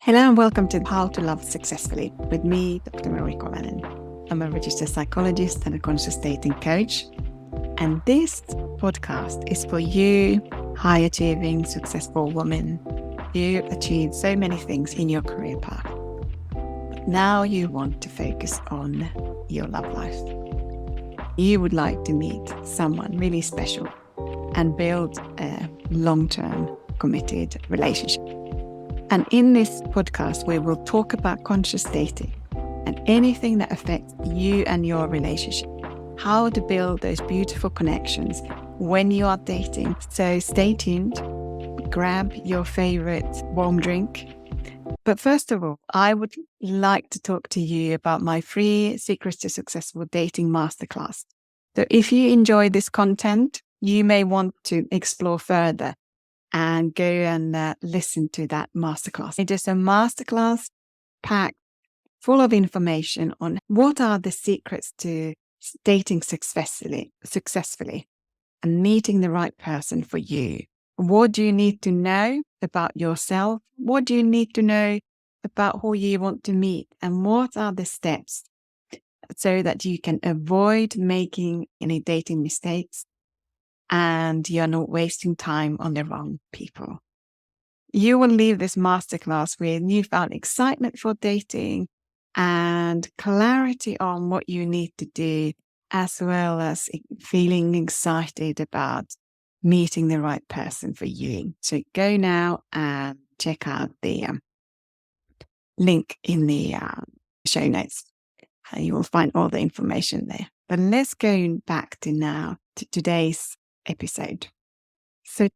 Hello and welcome to How to Love Successfully with me, Dr. Kovanen. I'm a registered psychologist and a conscious dating coach. And this podcast is for you, high achieving, successful woman. You achieved so many things in your career path. But now you want to focus on your love life. You would like to meet someone really special and build a long-term committed relationship. And in this podcast, we will talk about conscious dating and anything that affects you and your relationship, how to build those beautiful connections when you are dating. So stay tuned, grab your favorite warm drink. But first of all, I would like to talk to you about my free Secrets to Successful Dating Masterclass. So if you enjoy this content, you may want to explore further and go and listen to that masterclass. It is a masterclass packed full of information on what are the secrets to dating successfully and meeting the right person for you. What do you need to know about yourself? What do you need to know about who you want to meet? And what are the steps so that you can avoid making any dating mistakes and you're not wasting time on the wrong people? You will leave this masterclass with newfound excitement for dating and clarity on what you need to do, as well as feeling excited about meeting the right person for you. So go now and check out the link in the show notes. You will find all the information there. But let's go back to today's episode. So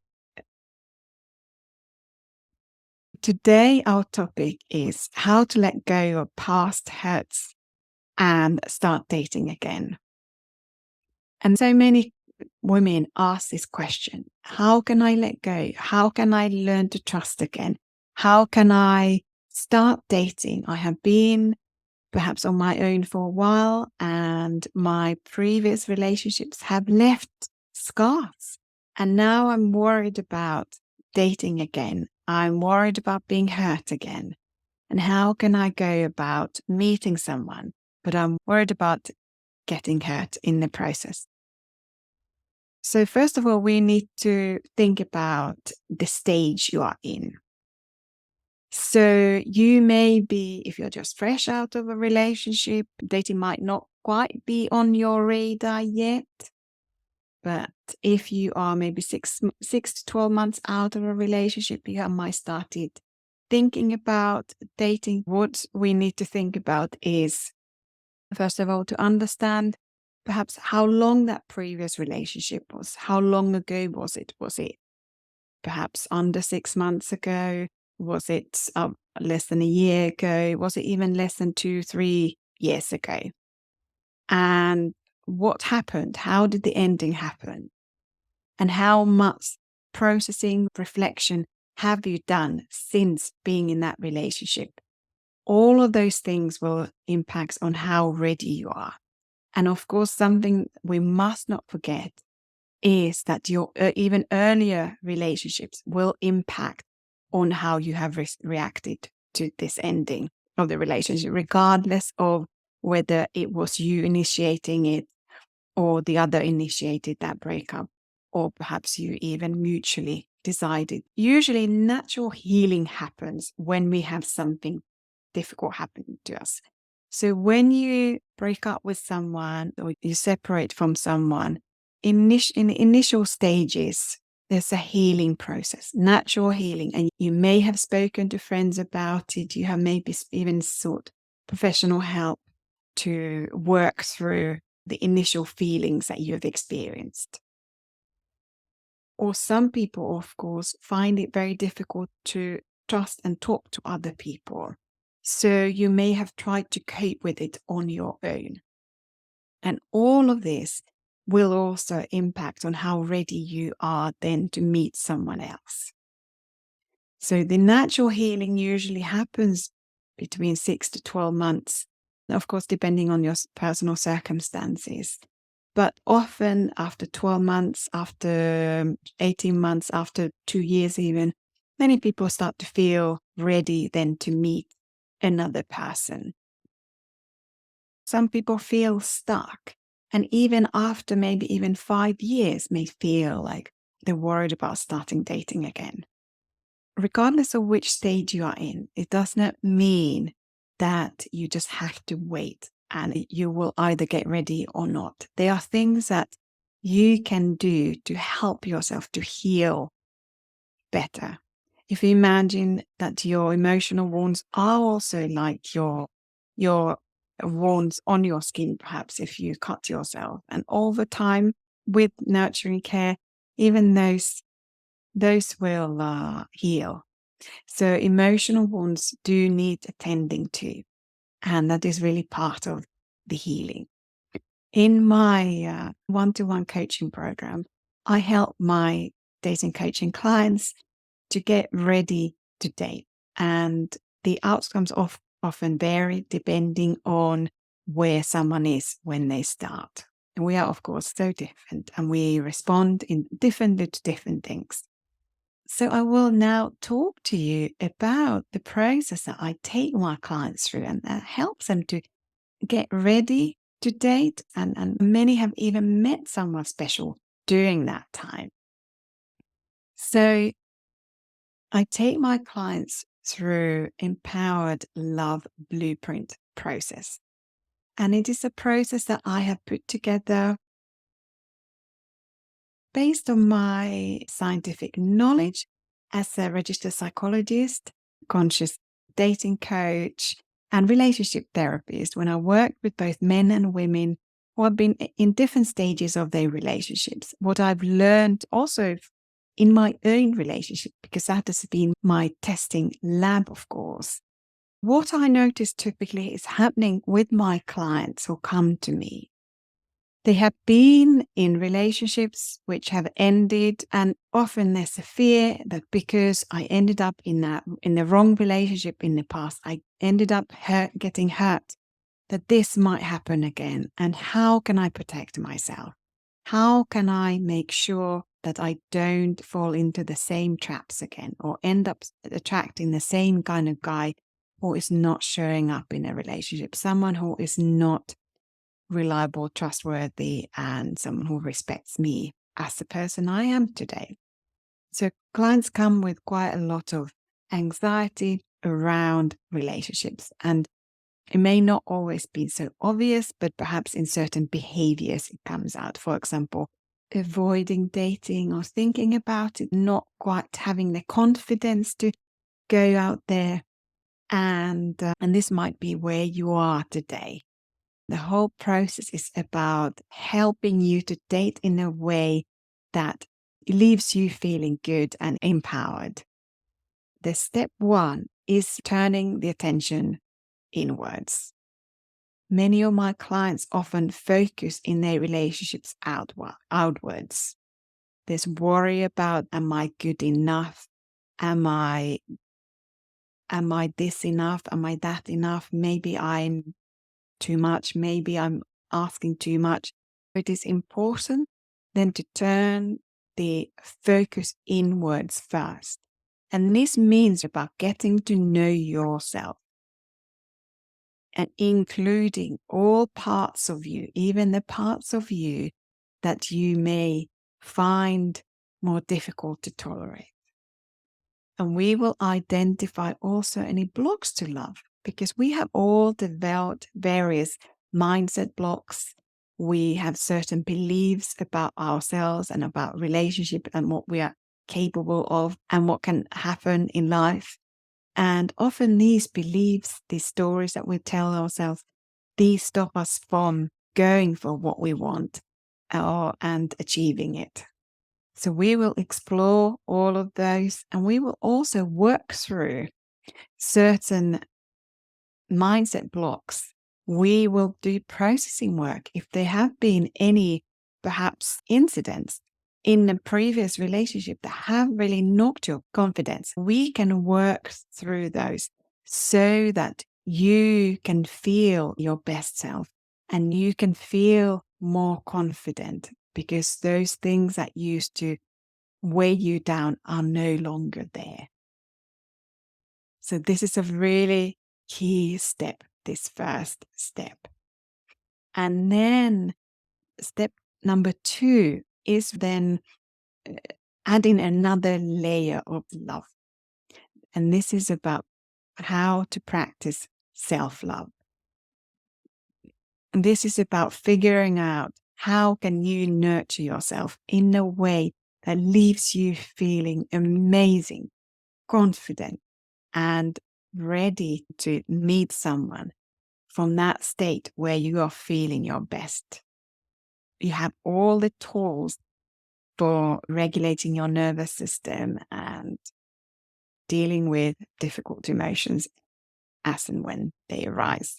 today, our topic is how to let go of past hurts and start dating again. And so many women ask this question: how can I let go? How can I learn to trust again? How can I start dating? I have been perhaps on my own for a while, and my previous relationships have left scars. And now I'm worried about dating again. I'm worried about being hurt again. And how can I go about meeting someone, but I'm worried about getting hurt in the process? So first of all, we need to think about the stage you are in. So you may be, if you're just fresh out of a relationship, dating might not quite be on your radar yet. But if you are maybe 6 to 12 months out of a relationship, you might started thinking about dating. What we need to think about is, first of all, to understand perhaps how long that previous relationship was. How long ago was it? Was it perhaps under 6 months ago? Was it less than a year ago? Was it even less than 2-3 years ago? And what happened? How did the ending happen? And how much processing, reflection have you done since being in that relationship? All of those things will impact on how ready you are. And of course, something we must not forget is that your even earlier relationships will impact on how you have reacted to this ending of the relationship, regardless of whether it was you initiating it or the other initiated that breakup, or perhaps you even mutually decided. Usually natural healing happens when we have something difficult happening to us. So when you break up with someone or you separate from someone, in the initial stages, there's a healing process, natural healing. And you may have spoken to friends about it. You have maybe even sought professional help to work through the initial feelings that you have experienced. Or some people, of course, find it very difficult to trust and talk to other people. So you may have tried to cope with it on your own. And all of this will also impact on how ready you are then to meet someone else. So the natural healing usually happens between 6 to 12 months, of course, depending on your personal circumstances. But often after 12 months, after 18 months, after 2 years even, many people start to feel ready then to meet another person. Some people feel stuck. And even after maybe even 5 years may feel like they're worried about starting dating again. Regardless of which stage you are in, it does not mean that you just have to wait and you will either get ready or not. There are things that you can do to help yourself to heal better. If you imagine that your emotional wounds are also like your wounds on your skin, perhaps if you cut yourself, and over time with nurturing care, even those will heal. So emotional wounds do need attending to, and that is really part of the healing. In my one-to-one coaching program, I help my dating coaching clients to get ready to date. And the outcomes often vary depending on where someone is when they start. And we are, of course, so different and we respond differently to different things. So I will now talk to you about the process that I take my clients through, and that helps them to get ready to date. And many have even met someone special during that time. So I take my clients through Empowered Love Blueprint process. And it is a process that I have put together based on my scientific knowledge as a registered psychologist, conscious dating coach, and relationship therapist when I work with both men and women who have been in different stages of their relationships. What I've learned also in my own relationship, because that has been my testing lab, of course. What I notice typically is happening with my clients who come to me. They have been in relationships which have ended, and often there's a fear that because I ended up in the wrong relationship in the past, I ended up getting hurt, that this might happen again. And how can I protect myself? How can I make sure that I don't fall into the same traps again or end up attracting the same kind of guy who is not showing up in a relationship, someone who is not reliable, trustworthy, and someone who respects me as the person I am today. So clients come with quite a lot of anxiety around relationships, and it may not always be so obvious, but perhaps in certain behaviors it comes out. For example, avoiding dating or thinking about it, not quite having the confidence to go out there. And this might be where you are today. The whole process is about helping you to date in a way that leaves you feeling good and empowered. The step one is turning the attention inwards. Many of my clients often focus in their relationships outwards. There's worry about, am I good enough? Am I this enough? Am I that enough? Maybe I'm too much. Maybe I'm asking too much. It is important then to turn the focus inwards first. And this means about getting to know yourself and including all parts of you, even the parts of you that you may find more difficult to tolerate. And we will identify also any blocks to love, because we have all developed various mindset blocks. We have certain beliefs about ourselves and about relationship and what we are capable of and what can happen in life. And often these beliefs, these stories that we tell ourselves, these stop us from going for what we want and achieving it. So we will explore all of those, and we will also work through certain mindset blocks. We will do processing work. If there have been any, perhaps, incidents in a previous relationship that have really knocked your confidence, we can work through those so that you can feel your best self and you can feel more confident, because those things that used to weigh you down are no longer there. So this is a really key step, this first step. And then step number 2 is then adding another layer of love. And this is about how to practice self-love. And this is about figuring out how can you nurture yourself in a way that leaves you feeling amazing, confident, and ready to meet someone from that state where you are feeling your best. You have all the tools for regulating your nervous system and dealing with difficult emotions as and when they arise.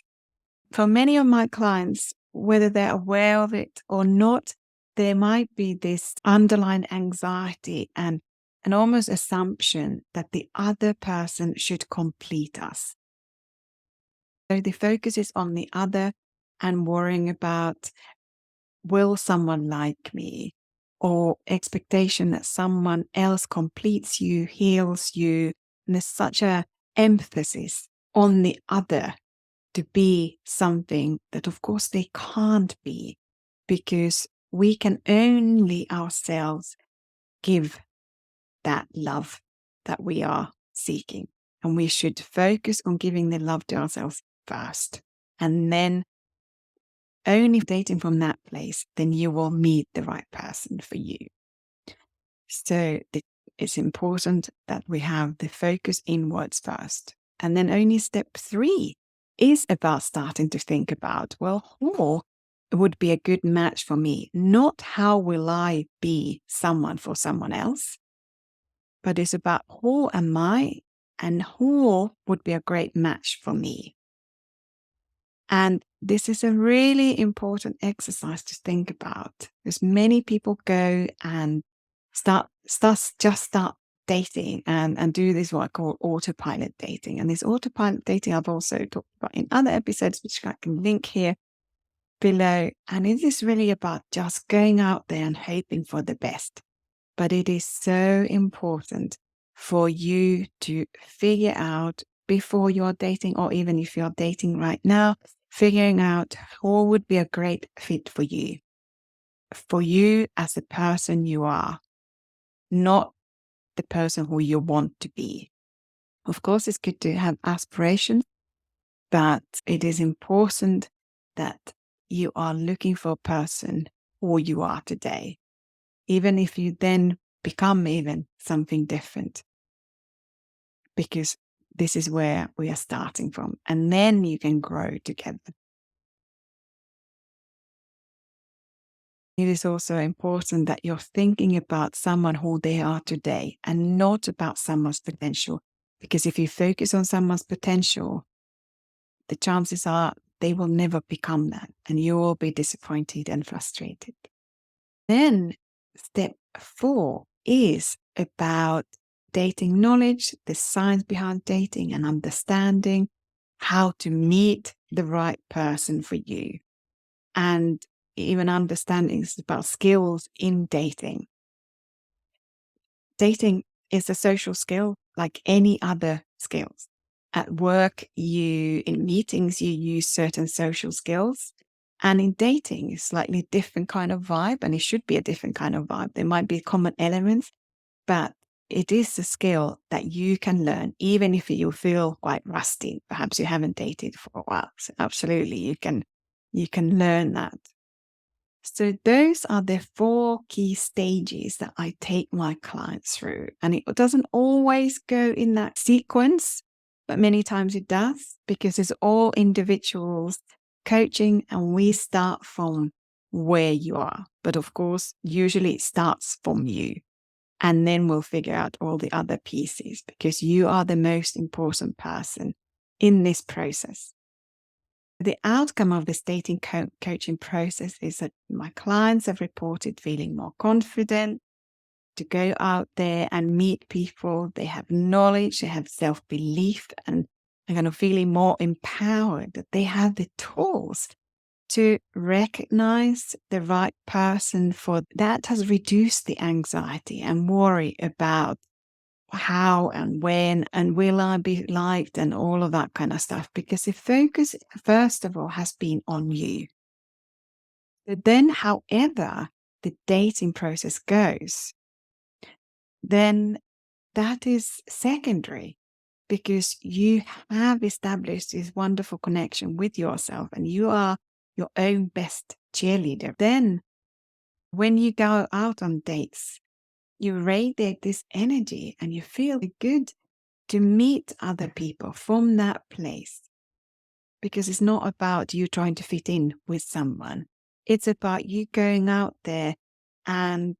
For many of my clients, whether they're aware of it or not, there might be this underlying anxiety and an almost assumption that the other person should complete us. So the focus is on the other and worrying about, will someone like me? Or expectation that someone else completes you, heals you. And there's such a emphasis on the other to be something that of course they can't be, because we can only ourselves give that love that we are seeking. And we should focus on giving the love to ourselves first. And then only dating from that place, then you will meet the right person for you. So it's important that we have the focus inwards first. And then only step 3 is about starting to think about, well, who would be a good match for me? Not how will I be someone for someone else, but it's about who am I and who would be a great match for me. And this is a really important exercise to think about, because many people go and start dating and do this what I call autopilot dating. And this autopilot dating I've also talked about in other episodes, which I can link here below. And it is really about just going out there and hoping for the best. But it is so important for you to figure out before you're dating, or even if you're dating right now, figuring out who would be a great fit for you as a person you are, not the person who you want to be. Of course, it's good to have aspirations, but it is important that you are looking for a person who you are today, even if you then become even something different, because this is where we are starting from, and then you can grow together. It is also important that you're thinking about someone who they are today and not about someone's potential. Because if you focus on someone's potential, the chances are they will never become that, and you will be disappointed and frustrated. Then step 4 is about dating knowledge, the science behind dating, and understanding how to meet the right person for you. And even understanding about skills in dating. Dating is a social skill like any other skills. At work, in meetings, you use certain social skills. And in dating, it's slightly different kind of vibe, and it should be a different kind of vibe. There might be common elements, but it is a skill that you can learn, even if you feel quite rusty. Perhaps you haven't dated for a while. So absolutely, you can learn that. So those are the 4 key stages that I take my clients through. And it doesn't always go in that sequence, but many times it does, because it's all individuals coaching and we start from where you are. But of course, usually it starts from you. And then we'll figure out all the other pieces, because you are the most important person in this process. The outcome of this dating coaching process is that my clients have reported feeling more confident to go out there and meet people. They have knowledge, they have self-belief, and kind of feeling more empowered, that they have the tools to recognize the right person for that. Has reduced the anxiety and worry about how and when and will I be liked and all of that kind of stuff. Because the focus, first of all, has been on you. But then, however the dating process goes, then that is secondary, because you have established this wonderful connection with yourself and you are your own best cheerleader. Then when you go out on dates, you radiate this energy and you feel good to meet other people from that place, because it's not about you trying to fit in with someone. It's about you going out there and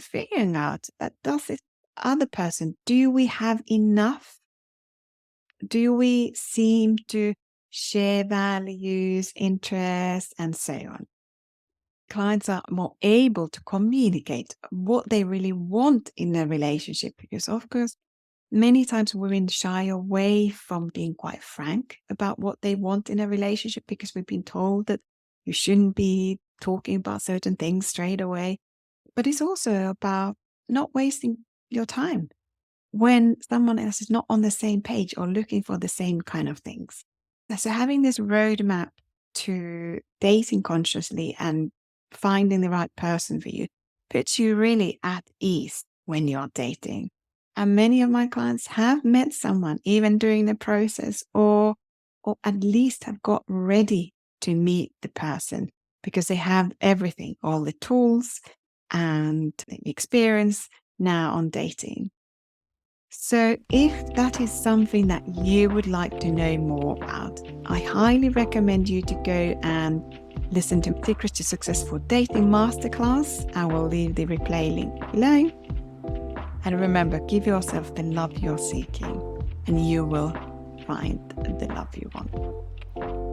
figuring out that does this other person, do we have enough? Do we seem to share values, interests, and so on? Clients are more able to communicate what they really want in a relationship, because of course, many times women shy away from being quite frank about what they want in a relationship, because we've been told that you shouldn't be talking about certain things straight away. But it's also about not wasting your time when someone else is not on the same page or looking for the same kind of things. So having this roadmap to dating consciously and finding the right person for you puts you really at ease when you're dating. And many of my clients have met someone even during the process, or at least have got ready to meet the person, because they have everything, all the tools and the experience now on dating. So if that is something that you would like to know more about, I highly recommend you to go and listen to Secrets to Successful Dating Masterclass. I will leave the replay link below. And remember, give yourself the love you're seeking, and you will find the love you want.